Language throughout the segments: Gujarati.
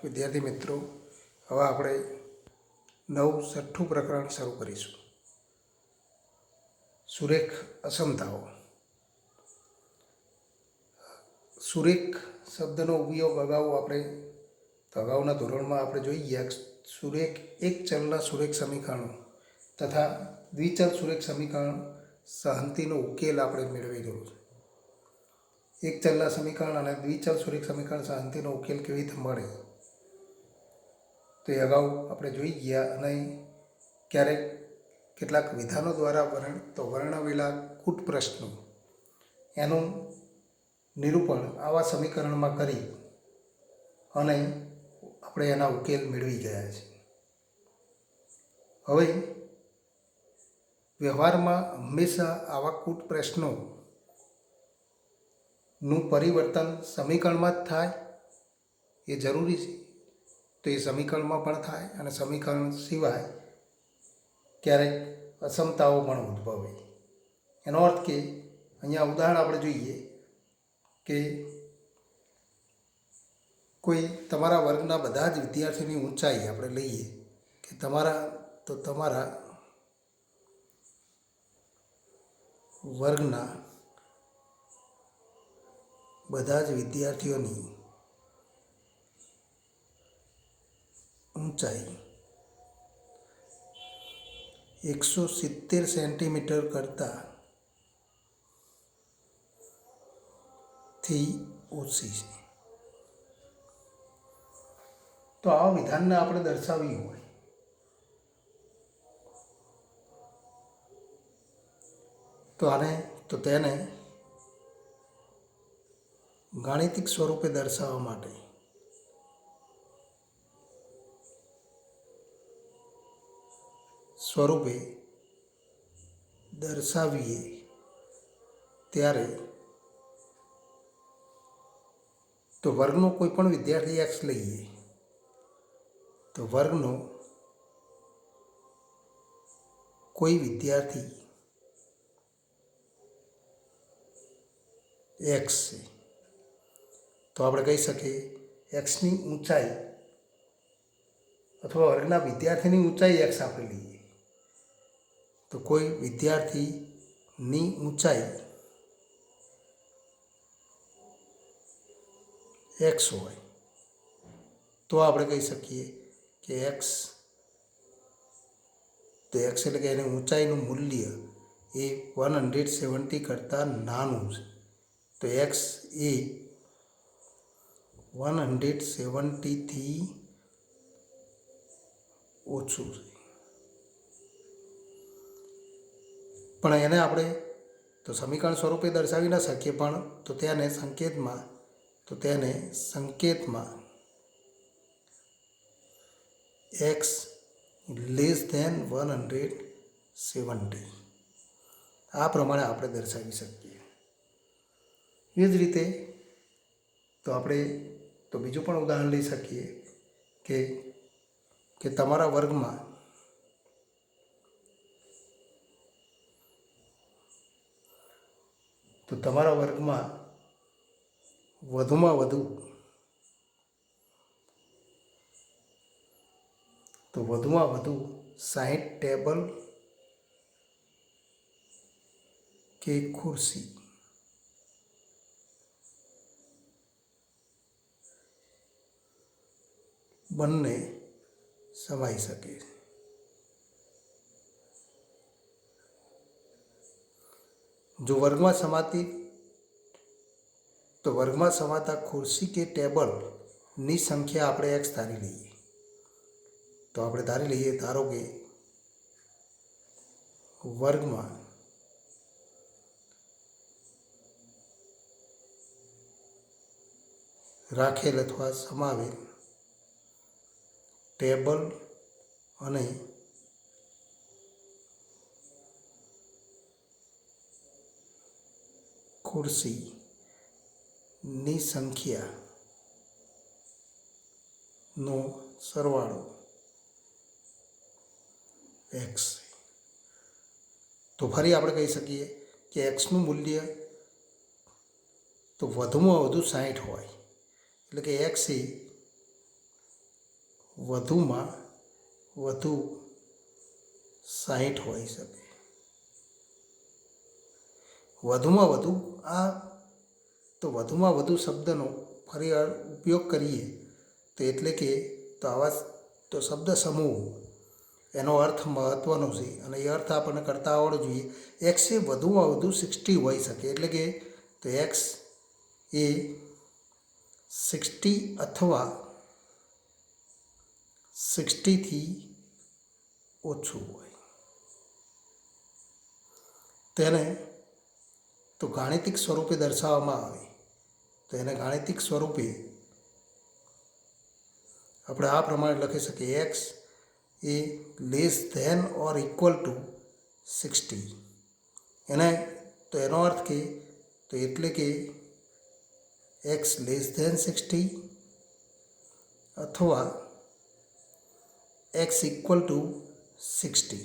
વિદ્યાર્થી મિત્રો, હવે આપણે નવું 6ઠું પ્રકરણ શરૂ કરીશું. સુરેખ અસમતાઓ. સુરેખ શબ્દનો ઉપયોગ અગાઉના ધોરણમાં આપણે જોઈ ગયા. સુરેખ એક ચલના સુરેખ સમીકરણો તથા દ્વિચલ સુરેખ સમીકરણ સહંતિનો ઉકેલ આપણે મેળવી ગયો છે. એક ચલના સમીકરણ અને દ્વિચલ સુરેખ સમીકરણ સહંતિનો ઉકેલ કેવી રીતે મળે તો એ અગાઉ આપણે જોઈ ગયા. અને ક્યારેક કેટલાક વિધાનો દ્વારા વર્ણવેલા કૂટ પ્રશ્નો એનું નિરૂપણ આવા સમીકરણમાં કરી અને આપણે એના ઉકેલ મેળવી ગયા છે. હવે વ્યવહારમાં હંમેશા આવા કૂટ પ્રશ્નોનું પરિવર્તન સમીકરણમાં જ થાય એ જરૂરી છે. તો એ સમીકરણમાં પણ થાય અને સમીકરણ સિવાય ક્યારેક અસમતાઓ પણ ઉદ્ભવે. એનો અર્થ કે અહીંયા ઉદાહરણ આપણે જોઈએ કે કોઈ તમારા વર્ગના બધા જ વિદ્યાર્થીની ઊંચાઈ આપણે લઈએ કે તમારા વર્ગના બધા જ વિદ્યાર્થીઓની ઊંચાઈ 170 સેન્ટીમીટર કરતાથી ઓછી છે. તો આ વિધાનને આપણે દર્શાવ્યું હોય તો તેને ગાણિતિક સ્વરૂપે દર્શાવવા માટે દર્શાવીએ ત્યારે તો વર્ગનો કોઈ પણ વિદ્યાર્થી x લઈએ તો વર્ગનો કોઈ વિદ્યાર્થી x છે તો આપણે કહી શકીએ xની ઊંચાઈ અથવા વર્ગના વિદ્યાર્થીની ઊંચાઈ x આપણે લઈએ તો કોઈ વિદ્યાર્થીની ઊંચાઈ x હોય તો આપણે કહી શકીએ કે x એટલે કે એની ઊંચાઈનું મૂલ્ય એ 170 કરતાં નાનું છે. તો x એ 170થી ઓછું છે. પણ એને આપણે તો સમીકરણ સ્વરૂપે દર્શાવી ન શકીએ, પણ તેને સંકેતમાં x લેસ ધેન 170 આ પ્રમાણે આપણે દર્શાવી શકીએ. એ જ રીતે તો આપણે તો બીજું પણ ઉદાહરણ લઈ શકીએ કે તમારા વર્ગમાં વધુમાં વધુ 60 ટેબલ કે ખુરશી બંને સમાઈ શકે છે. જો વર્ગમાં સમાતા ખુરશી કે ટેબલની સંખ્યા આપણે x ધારી લઈએ તો આપણે ધારો કે વર્ગમાં રાખેલ અથવા સમાવેલ ટેબલ અને ખુરશીની સંખ્યાનો સરવાળો x. તો ફરી આપણે કહી શકીએ કે xનું મૂલ્ય તો વધુમાં વધુ 60 હોય એટલે કે x એ વધુમાં વધુ 60 હોઈ શકે. વધુમાં વધુ આ તો વધુમાં વધુ શબ્દનો ફરી ઉપયોગ કરીએ તો એટલે કે તો આવા તો શબ્દ સમૂહ એનો અર્થ મહત્ત્વનો છે અને એ અર્થ આપણને કરતા આવડવો જોઈએ. એક્સ એ વધુમાં વધુ 60 હોઈ શકે એટલે કે તો એક્સ એ 60 અથવા 60થી ઓછું હોય. તેને તો ગાણિતિક સ્વરૂપે દર્શાવવામાં આવે તો એને ગાણિતિક સ્વરૂપે આપણે આ પ્રમાણે લખી શકીએ. એક્સ એ less than or equal to 60. એને તો એનો અર્થ કે તો એટલે કે એક્સ લેસ ધેન 60 અથવા એક્સ ઇક્વલ ટુ 60.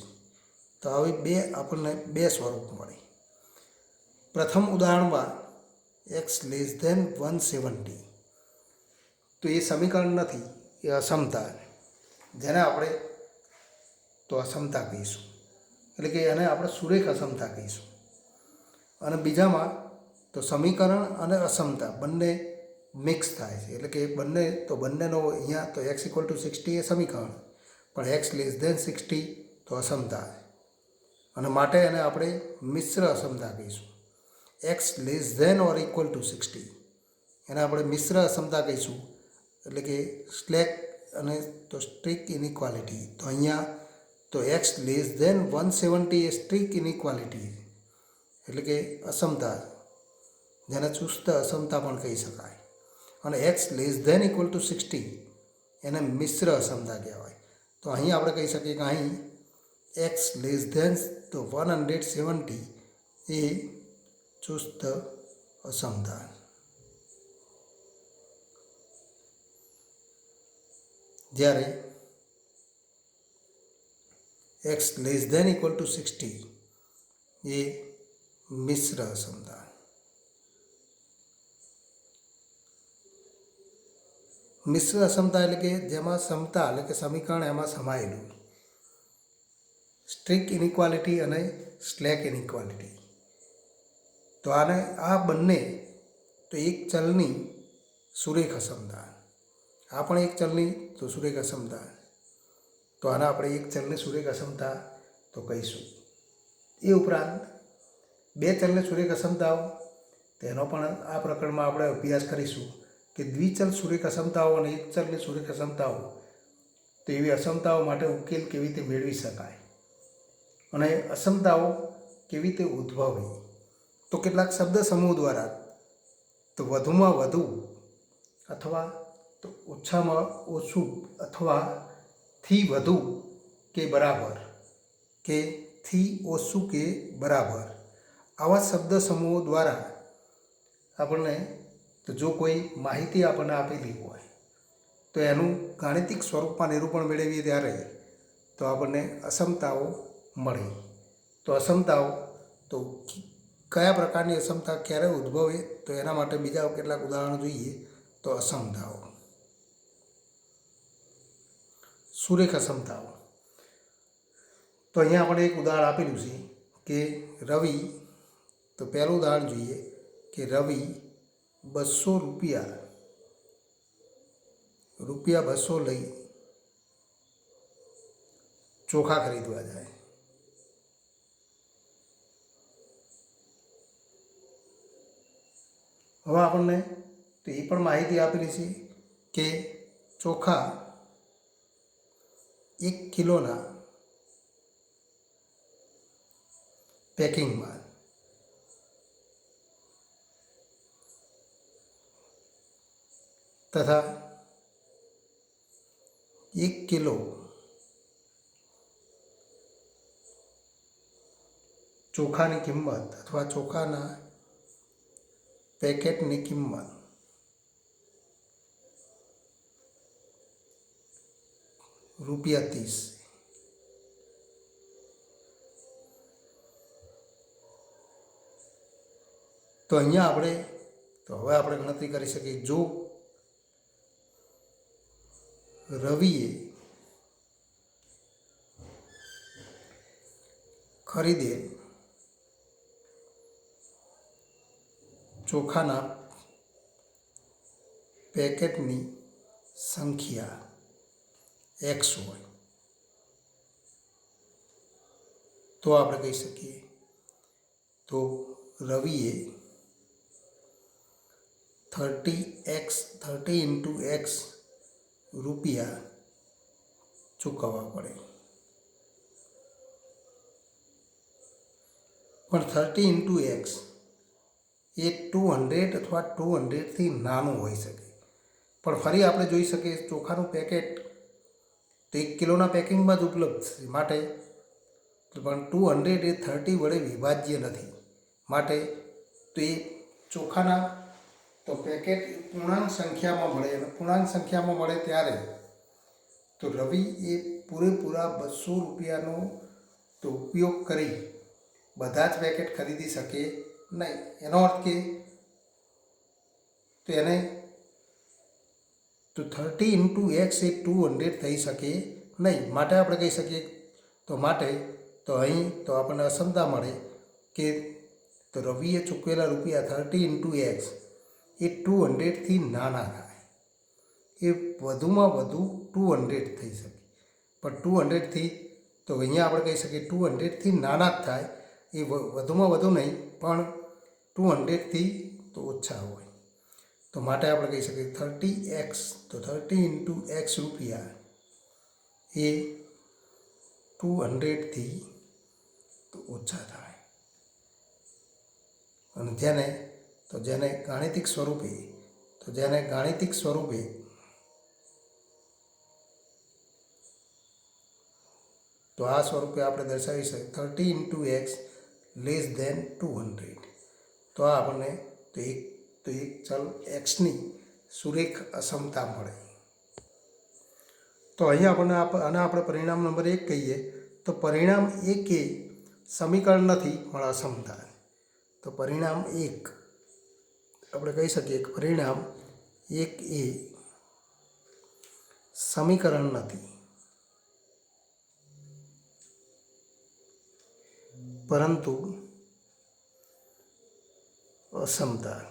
તો આવી આપણને બે સ્વરૂપ મળે. પ્રથમ ઉદાહરણમાં એક્સ લેસ ધેન 170 તો એ સમીકરણ નથી, એ અસમતા, જેને આપણે તો અસમતા કહીશું એટલે કે એને આપણે સુરેખ અસમતા કહીશું. અને બીજામાં તો સમીકરણ અને અસમતા બંને મિક્સ થાય છે એટલે કે બંનેનો અહીંયા તો એક્સ ઇક્વલ ટુ 60 એ સમીકરણ, પણ એક્સ લેસ ધેન 60 તો અસમતા, અને માટે એને આપણે મિશ્ર અસમતા કહીશું. X less than or equal to 60 એને આપણે મિશ્ર અસમતા કહીશું એટલે કે સ્લેક અને તો સ્ટ્રીક ઇનઇક્વાલિટી. તો અહીંયા તો એક્સ લેસ ધેન 170 એ સ્ટ્રીક ઇનઇક્વાલિટી એટલે કે અસમતા, જેને ચુસ્ત અસમતા પણ કહી શકાય. અને x less than equal to 60 એને મિશ્ર અસમતા કહેવાય. તો અહીં આપણે કહી શકીએ કે અહીં એક્સ લેસ ધેન તો 170 એ ચુસ્ત અસમતા. જ્યારે x less than equal to 60 એ મિશ્ર અસમતા. મિશ્ર અસમતા એટલે કે જેમાં સમતા એટલે કે સમીકરણ એમાં સમાયેલું. સ્ટ્રીક ઇનઇક્વાલિટી અને સ્લેક ઇનઇક્વાલિટી. તો આને આ બંને તો એક ચલની સુરેખ અસમતા, આ પણ એક ચલની તો સુરેખ અસમતા. તો આને આપણે એક ચલની સુરેખ અસમતા તો કહીશું. એ ઉપરાંત બે ચલની સુરેખ અસમતાઓ તેનો પણ આ પ્રકરણમાં આપણે અભ્યાસ કરીશું કે દ્વિચલ સુરેખ અસમતાઓ અને એક ચલની સુરેખ અસમતાઓ, તો એવી અસમતાઓ માટે ઉકેલ કેવી રીતે મેળવી શકાય અને અસમતાઓ કેવી રીતે ઉદ્ભવે. તો કેટલાક શબ્દ સમૂહ દ્વારા તો વધુમાં વધુ અથવા તો ઓછામાં ઓછું અથવા થી વધુ કે બરાબર કે થી ઓછું કે બરાબર આવા શબ્દ સમૂહો દ્વારા આપણને તો જો કોઈ માહિતી આપણને આપેલી હોય તો એનું ગાણિતિક સ્વરૂપમાં નિરૂપણ મેળવીએ ત્યારે તો આપણને અસમતાઓ મળે. તો અસમતાઓ તો કયા પ્રકારની અસમતા ક્યારે ઉદ્ભવે તો એના માટે બીજા કેટલાક ઉદાહરણો જોઈએ. તો અસમતાઓ, સુરેખ અસમતાઓ. તો અહીંયા આપણે એક ઉદાહરણ આપેલું છે કે રવિ, તો પહેલું ઉદાહરણ જોઈએ કે રવિ 200 રૂપિયા 200 લઈ ચોખા ખરીદવા જાય. હવે આપણને તો એ પણ માહિતી આપેલી છે કે ચોખા 1 કિલોના પેકિંગમાં તથા 1 કિલો ચોખાની કિંમત અથવા ચોખાના પેકેટની કિંમત ₹30. તો અહીંયા આપણે તો હવે આપણે ગણતરી કરી શકીએ. જો રવિએ ખરીદેલ ચોખાના પેકેટની સંખ્યા x હોય તો આપણે કહી શકીએ તો રવિએ 30 × x રૂપિયા ચૂકવવા પડે, પણ 30 × x એ 200 અથવા 200થી નાનું હોઈ શકે. પણ ફરી આપણે જોઈ શકીએ ચોખાનું પેકેટ તો 1 કિલોના પેકિંગમાં જ ઉપલબ્ધ છે, માટે પણ 200 એ 30 વડે વિભાજ્ય નથી, માટે તો એ ચોખાના તો પેકેટ પૂર્ણાંક સંખ્યામાં મળે, અને પૂર્ણાંક સંખ્યામાં મળે ત્યારે તો રવિ એ પૂરેપૂરા 200 રૂપિયાનો તો ઉપયોગ કરી બધા જ પેકેટ ખરીદી શકે નહીં. એનો અર્થ કે તો એને તો 30 × x એ 200 થઈ શકે નહીં, માટે આપણે કહી શકીએ તો અહીં તો આપણને અસમતા મળે કે તો રવિએ ચૂકવેલા રૂપિયા 30 × x એ 200થી નાના થાય, એ વધુમાં વધુ 200 થઈ શકે, પણ 200થી તો અહીંયા આપણે કહી શકીએ 200થી નાના જ થાય, એ વધુમાં વધુ નહીં પણ 200થી તો ઓછા હોય, તો માટે આપણે કહી શકીએ 30x તો 30 × x રૂપિયા એ 200થી તો ઓછા થાય. અને જેને ગાણિતિક સ્વરૂપે તો આ સ્વરૂપે આપણે દર્શાવી શકીએ 30 × x < 200. તો આ આપણને તો એક ચલ એક્સની સુરેખ અસમતા મળે. તો અહીંયા આપણે પરિણામ નંબર 1 કહીએ તો પરિણામ 1 એ સમીકરણ નથી પણ અસમતા. તો પરિણામ 1 આપણે કહી શકીએ કે પરિણામ 1 એ સમીકરણ નથી પરંતુ અસમતા.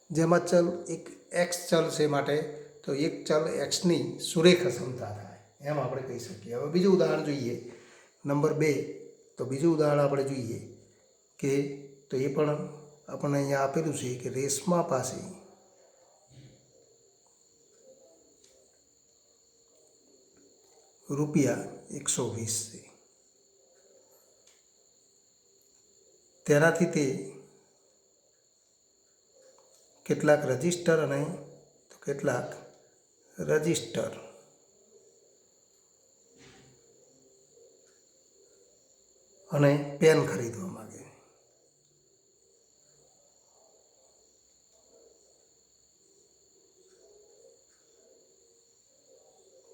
જેમાં ચલ એક એક્સ ચલ છે, માટે તો એક ચલ એક્સની સુરેખ અસમતા થાય એમ આપણે કહી શકીએ. હવે બીજું ઉદાહરણ જોઈએ, નંબર 2. તો બીજું ઉદાહરણ આપણે જોઈએ કે તો એ પણ આપણને અહીંયા આપેલું છે કે રેશમા પાસે રૂપિયા 120 છે, તેનાથી તે કેટલાક રજિસ્ટર અને તો કેટલાક રજિસ્ટર અને પેન ખરીદવા માંગે.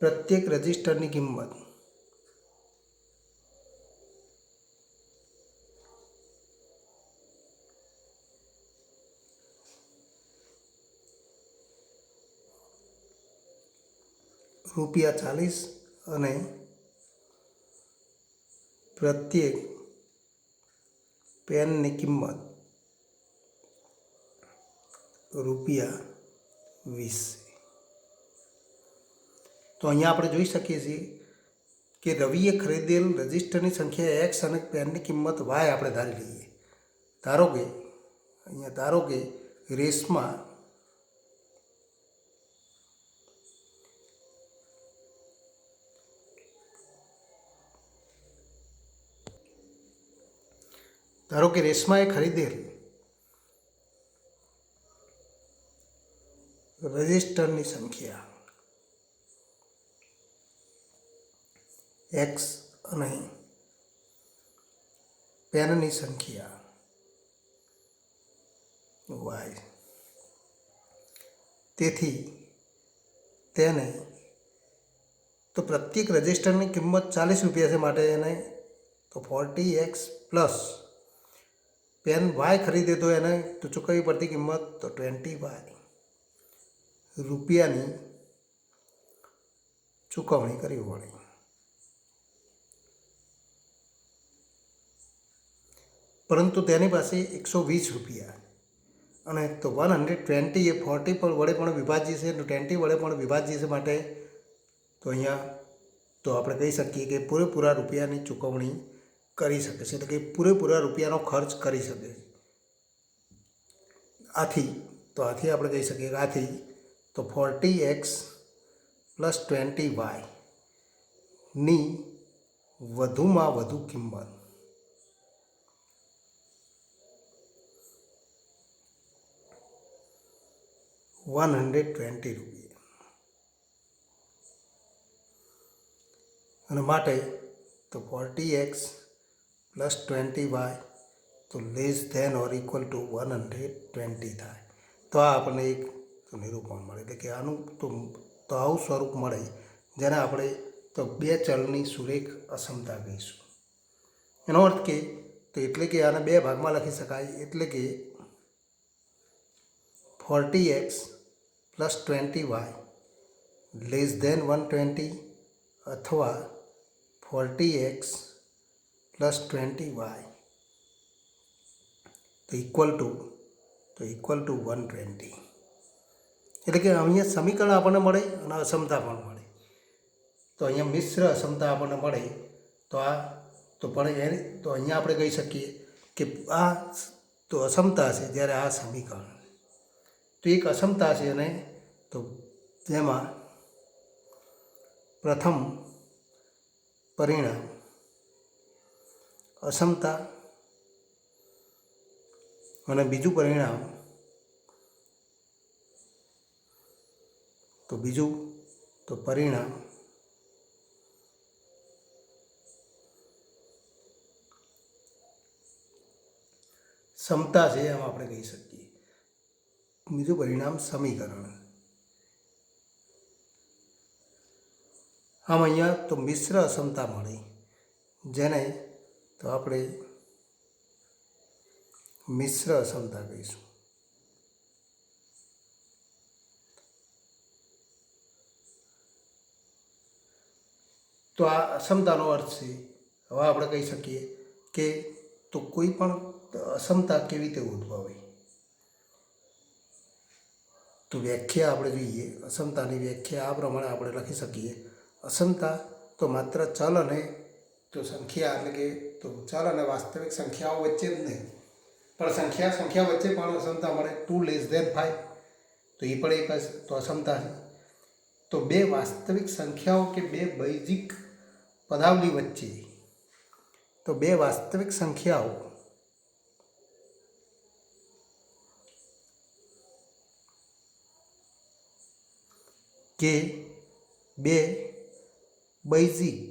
પ્રત્યેક રજિસ્ટરની કિંમત ₹40 અને પ્રત્યેક પેનની કિંમત ₹20. તો અહીંયા આપણે જોઈ શકીએ છીએ કે રવિએ ખરીદેલ રજિસ્ટરની સંખ્યા x અને પેનની કિંમત y આપણે ધારી લઈએ. ધારો કે રેશમા રેશમાએ ખરીદેલ રજિસ્ટરની સંખ્યા x અને પેનની સંખ્યા y. તેથી તેને તો પ્રત્યેક રજિસ્ટરની કિંમત ₹40 છે, માટે એને તો 40x પ્લસ પેન y ખરીદે તો એને તો ચૂકવવી પડતી કિંમત તો 20y રૂપિયાની ચૂકવણી કરવી પડે. પરંતુ તેની પાસે 120 રૂપિયા અને તો 120 એ 40 પર વડે પણ વિભાજ્ય છે, 20 વડે પણ વિભાજ્ય છે. માટે તો અહીંયા તો આપણે કહી શકીએ કે પૂરેપૂરા રૂપિયાની ચૂકવણી કરી શકે છે, એટલે કે પૂરેપૂરા રૂપિયાનો ખર્ચ કરી શકે. આથી આપણે કહી શકીએ કે આથી તો 40x પ્લસ 20y ની વધુમાં વધુ કિંમત 120 રૂપિયા અને માટે તો 40x પ્લસ 20y તો less than or equal to 120 થાય. તો આ આપણને એક નિરૂપણ મળે, એટલે કે આનું તો આવું સ્વરૂપ મળે જેને આપણે તો બે ચલની સુરેખ અસમતા કહીશું. એનો અર્થ કે તો એટલે કે આને બે ભાગમાં લખી શકાય, એટલે કે 40x plus 20y less than 120 અથવા 40x પ્લસ 20y તો ઇક્વલ ટુ 120. એટલે કે અહીંયા સમીકરણ આપણને મળે અને અસમતા પણ મળે. તો અહીંયા મિશ્ર અસમતા આપણને મળે તો અહીંયા આપણે કહી શકીએ કે આ તો અસમતા છે, જ્યારે આ સમીકરણ તો એક અસમતા છે. અને તો જેમાં પ્રથમ પરિણામ અસમતા અને બીજું પરિણામ તો પરિણામ સમતા છે, એમ આપણે કહી શકીએ. બીજું પરિણામ સમીકરણ. આમ અહીંયા તો મિશ્ર અસમતા મળી, જેને તો આપણે મિશ્ર અસમતા કહીશું. તો આ અસમતાનો અર્થ છે. હવે આપણે કહી શકીએ કે તો કોઈ પણ અસમતા કેવી રીતે ઉદ્ભવે, તો વ્યાખ્યા આપણે જોઈએ. અસમતાની વ્યાખ્યા આ પ્રમાણે આપણે લખી શકીએ. અસમતા તો માત્ર ચલ અને તો સંખ્યા, એટલે કે તો ચલ અને વાસ્તવિક સંખ્યાઓ વચ્ચે જ નહીં, પણ સંખ્યા વચ્ચે પણ અસમતા મળે. 2 લેસ ધેન 5 તો એ પણ એક તો અસમતા છે. તો બે વાસ્તવિક સંખ્યાઓ કે બે બૈજિક પદાવલી વચ્ચે, તો બે વાસ્તવિક સંખ્યાઓ કે બે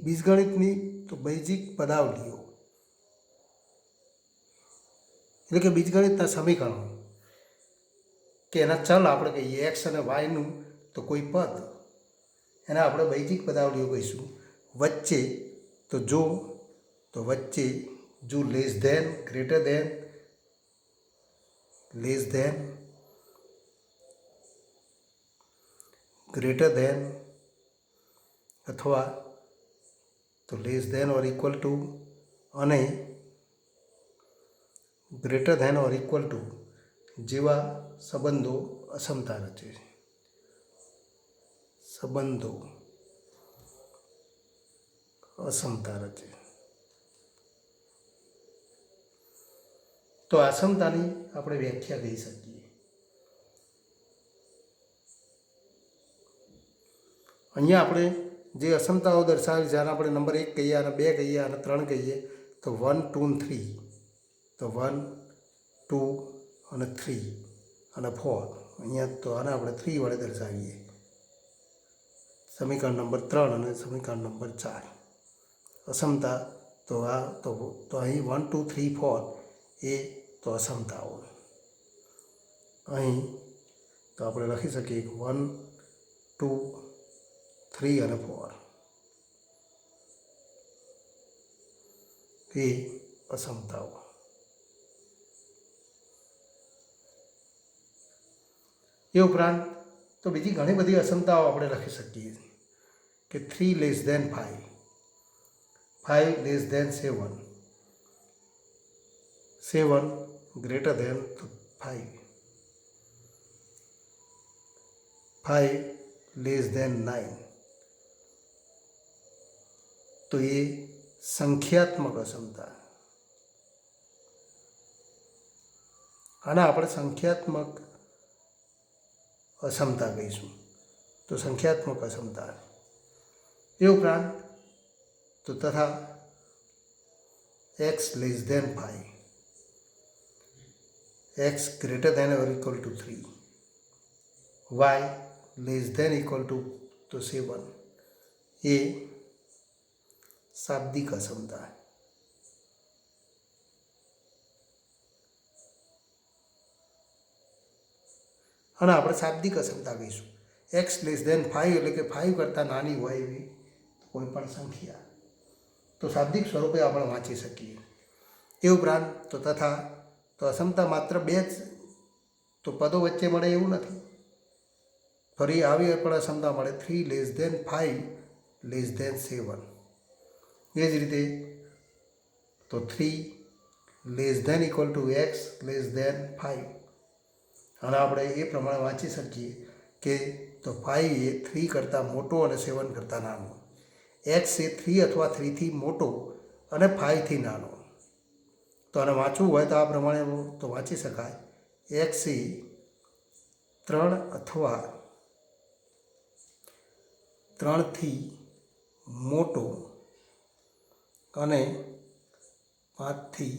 બીજગણિતની તો બૈજિક પદાવલીઓ, એટલે કે બીજગણિતના સમીકરણો કે એના ચલ આપણે કહીએ એક્સ અને વાયનું તો કોઈ પદ, એને આપણે બૈજિક પદાવલીઓ કહીશું. વચ્ચે જો less than, greater than, less than, greater than અથવા તો less than or equal to અને greater than or equal to જેવા સંબંધો અસમતા રચે છે. સંબંધો અસમતા રચે. તો અસમતાની આપણે વ્યાખ્યા કહી શકીએ. અહીંયા આપણે જે અસમતાઓ દર્શાવી, જ્યારે આપણે નંબર 1 કહીએ અને 2 કહીએ અને 3 કહીએ, તો 1, 2 અને 3, તો 1, 2 અને 3 અને 4. અહીંયા તો આને આપણે 3 વડે દર્શાવીએ. સમીકરણ નંબર 3 અને સમીકરણ નંબર 4 અસમતા. તો અહીં 1, 2, 3, 4 એ તો અસમતાઓ. અહીં તો આપણે લખી શકીએ 1, 2, 3 અને 4 એ અસમતાઓ. એ ઉપરાંત તો બીજી ઘણી બધી અસમતાઓ આપણે લખી શકીએ કે 3 less than 5, 5 less than 7, 7 greater than 5, 5 less than 9. તો એ સંખ્યાત્મક અસમતા. આને આપણે સંખ્યાત્મક અસમતા કહીશું. તો સંખ્યાત્મક અસમતા. એ ઉપરાંત તો તથા x less than 5, x greater than or equal to 3, y less than equal to તો 7 એ શાબ્દિક અસમતા. અને આપણે શાબ્દિક અસમતા કહીશું. એક્સ લેસ ધેન 5 એટલે કે 5 કરતાં નાની હોય એવી કોઈ પણ સંખ્યા. તો શાબ્દિક સ્વરૂપે આપણે વાંચી શકીએ. એ ઉપરાંત તો તથા તો અસમતા માત્ર બે જ તો પદો વચ્ચે મળે એવું નથી. ફરી આવી પણ અસમતા મળે 3 લેસ ધેન 5 લેસ ધેન 7. એ જ રીતે તો 3 less than equal to x less than 5. અને આપણે એ પ્રમાણે વાંચી શકીએ કે તો 5 એ 3 કરતાં મોટો અને 7 કરતાં નાનો. એક્સ એ 3 અથવા 3થી મોટો અને 5થી નાનો. તો આને વાંચવું હોય તો આ પ્રમાણે તો વાંચી શકાય. એક્સ એ 3 અથવા 3થી મોટો અને 5થી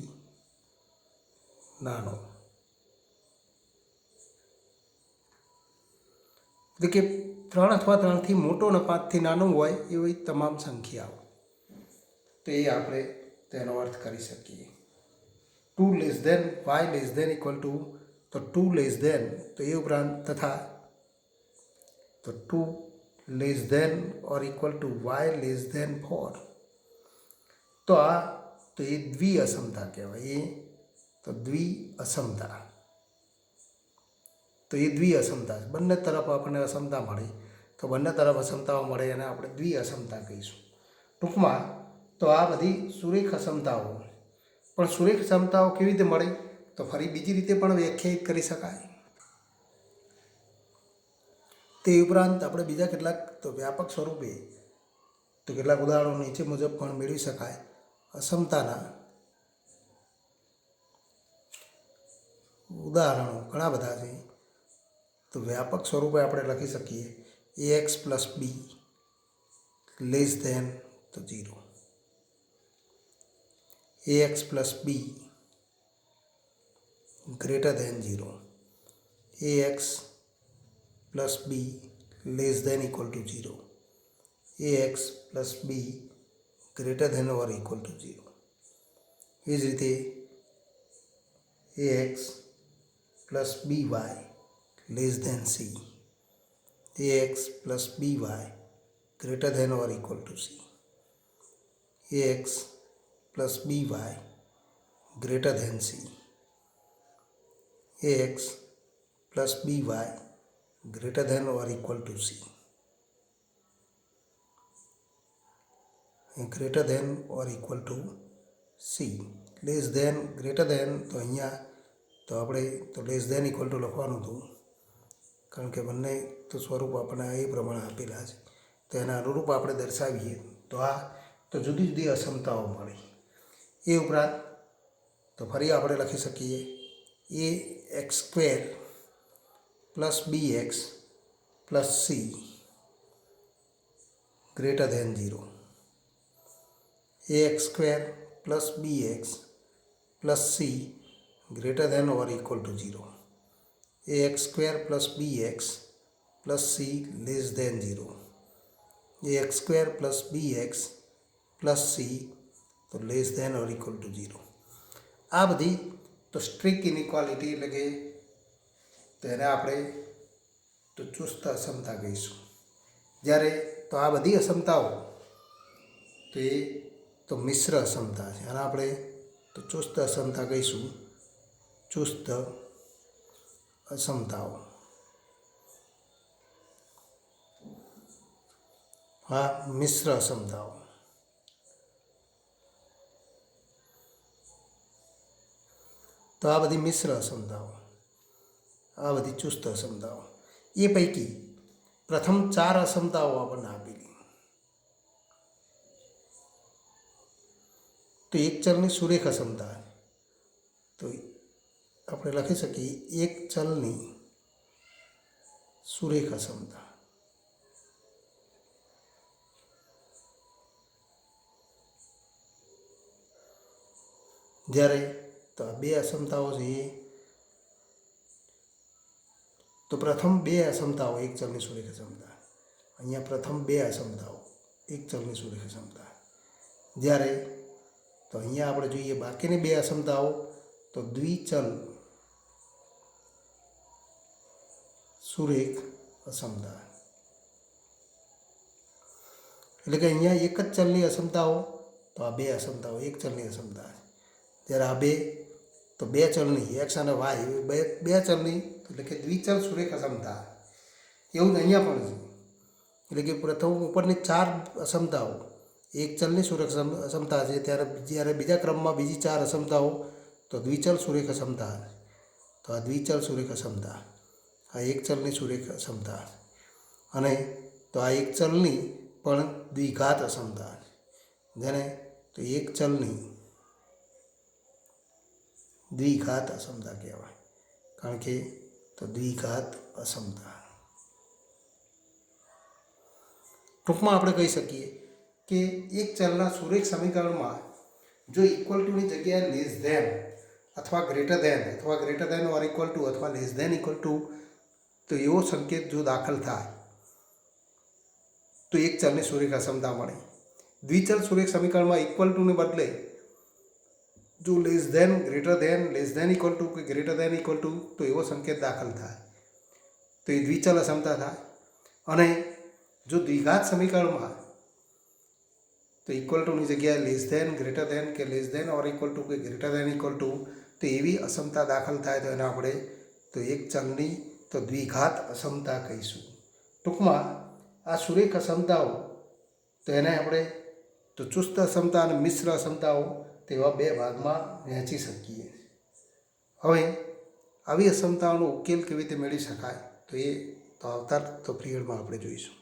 નાનો. એટલે કે 3 અથવા 3થી મોટો અને 5થી નાનો હોય એવી તમામ સંખ્યાઓ. તો એ આપણે તેનો અર્થ કરી શકીએ. 2 less than y less than equal to તો 2 લેસ ધેન તો એ ઉપરાંત તથા તો 2 less than or equal to y less than 4. તો આ તો એ દ્વિઅસમતા કહેવાય. એ તો દ્વિઅસમતા. તો એ દ્વિઅસમતા. બંને તરફ આપણને અસમતા મળે તો બંને તરફ અસમતાઓ મળે એને આપણે દ્વિઅસમતા કહીશું. ટૂંકમાં તો આ બધી સુરેખ અસમતાઓ. પણ સુરેખ અસમતાઓ કેવી રીતે મળે તો ફરી બીજી રીતે પણ વ્યાખ્યાયિત કરી શકાય. તે ઉપરાંત આપણે બીજા કેટલાક તો વ્યાપક સ્વરૂપે તો કેટલાક ઉદાહરણો નીચે મુજબ પણ મેળવી શકાય. અસમતાના ઉદાહરણો ઘણા બધા છે. તો વ્યાપક સ્વરૂપે આપણે લખી શકીએ ax plus b less than તો 0, ax plus b greater than 0, ax plus b less than equal to 0, ax plus b greater than or equal to 0. એ જ રીતે ax plus b y less than c, ax plus b y greater than or equal to c, ax plus b y greater than c, ax plus b y greater than or equal to C, greater than or equal to c. Less than greater than તો અહીંયા તો આપણે તો લેસ ધેન ઇક્વલ ટુ લખવાનું હતું કારણ કે બંને તો સ્વરૂપ આપણને એ પ્રમાણે આપેલા છે તો એના અનુરૂપ આપણે દર્શાવીએ તો આ તો જુદી જુદી અસમતાઓ મળી. એ ઉપરાંત તો ફરી આપણે લખી શકીએ a x square plus b x plus c greater than 0, a x square plus b x plus c greater than or equal to 0, a x square plus b x plus c less than 0, a x square plus b x plus c તો less than or equal to 0. આ બધી તો સ્ટ્રીક ઇનઇક્વાલિટી એટલે કે તેને આપણે તો ચુસ્ત અસમતા કહીશું. જ્યારે તો આ બધી અસમતાઓ તો એ તો મિશ્ર અસમતા છે અને આપણે તો ચુસ્ત અસમતા કહીશું. ચુસ્ત અસમતાઓ. આ મિશ્ર અસમતાઓ. તો આ બધી મિશ્ર અસમતાઓ, આ બધી ચુસ્ત અસમતાઓ. એ પૈકી પ્રથમ 4 અસમતાઓ આપણને આપેલી. તો એક ચલની સુરેખ અસમતા, તો આપણે લખી શકીએ એક ચલની સુરેખ અસમતા. જ્યારે તો આ 2 અસમતાઓ છે તો પ્રથમ 2 અસમતાઓ એક ચલની સુરેખ અસમતા. અહીંયા પ્રથમ 2 અસમતાઓ એક ચલની સુરેખ અસમતા. જ્યારે તો અહીંયા આપણે જોઈએ બાકીની 2 અસમતાઓ તો દ્વિચલ સુરેખ અસમતા. એટલે કે અહીંયા એક જ ચલની અસમતાઓ, તો આ 2 અસમતાઓ એક ચલની અસમતા. જ્યારે આ 2 તો 2 ચલની એક્સ અને વાય, 2 ચલની એટલે કે દ્વિચલ સુરેખ અસમતા. એવું જ અહીંયા પણ છે. એટલે કે પ્રથમ ઉપરની 4 અસમતાઓ એક ચલની સુરેખ અસમતા છે, જ્યારે બીજા ક્રમમાં બીજી 4 અસમતાઓ તો દ્વિચલ સુરેખ અસમતા. તો આ દ્વિચલ સુરેખ અસમતા, આ એક ચલની સુરેખ અસમતા. અને તો આ એક ચલની પણ દ્વિઘાત અસમતા, જેને તો એક ચલની દ્વિઘાત અસમતા કહેવાય. કારણ કે તો દ્વિઘાત અસમતા. ટૂંકમાં આપણે કહી શકીએ કે એક ચલના સુરેખ સમીકરણમાં જો ઇક્વલ ટુની જગ્યાએ લેસ ધેન અથવા greater than or equal to અથવા લેસ ધેન ઇક્વલ ટુ તો એવો સંકેત જો દાખલ થાય તો એક ચલની સુરેખ અસમતા મળે. દ્વિચલ સુરેખ સમીકરણમાં ઇક્વલ ટુને બદલે જો લેસ ધેન ઇક્વલ ટુ કે ગ્રેટર ધેન ઇક્વલ ટુ તો એવો સંકેત દાખલ થાય તો એ દ્વિચલ અસમતા થાય. અને જો દ્વિઘાત સમીકરણમાં તો ઇક્વલ ટુની જગ્યાએ લેસ ધેન, ગ્રેટર ધેન કે less than or equal to કે ગ્રેટર ધેન ઇક્વલ ટુ તો એવી અસમતા દાખલ થાય તો એને આપણે તો એક ચલની તો દ્વિઘાત અસમતા કહીશું. ટૂંકમાં આ સુરેખ અસમતાઓ તો એને આપણે તો ચુસ્ત અસમતા અને મિશ્ર અસમતાઓ તેવા 2 ભાગમાં વહેંચી શકીએ. હવે આવી અસમતાઓનો ઉકેલ કેવી રીતે મેળવી શકાય તો એ તો આવતા તો પિરિયડમાં આપણે જોઈશું.